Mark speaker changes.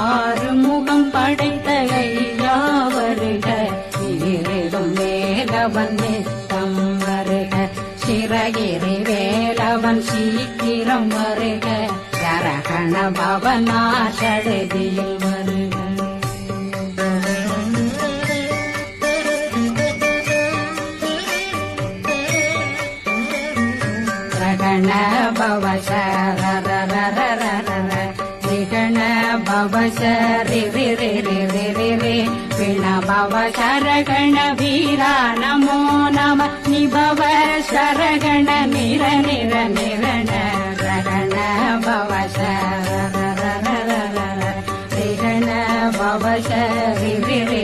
Speaker 1: ஆறுமுகம் படைத்த ஐயா வருக, ஈரிடும் வேலவன் நித்தம் வருக, சிறகிரி வேலவன் சீக்கிரம் வருக, சரகண பவனா சடுதியில் வருக. ரகண பவ சரரரரரர ரிகண பவ சரி ரி ரி ரி ரி ரி ரி பிண பவ சரகண வீரா நமோ நம நிபவ சரகண நிர நிர நிரண ரகண பவ சரரரரர ரிகண பவ சரி ரி ரி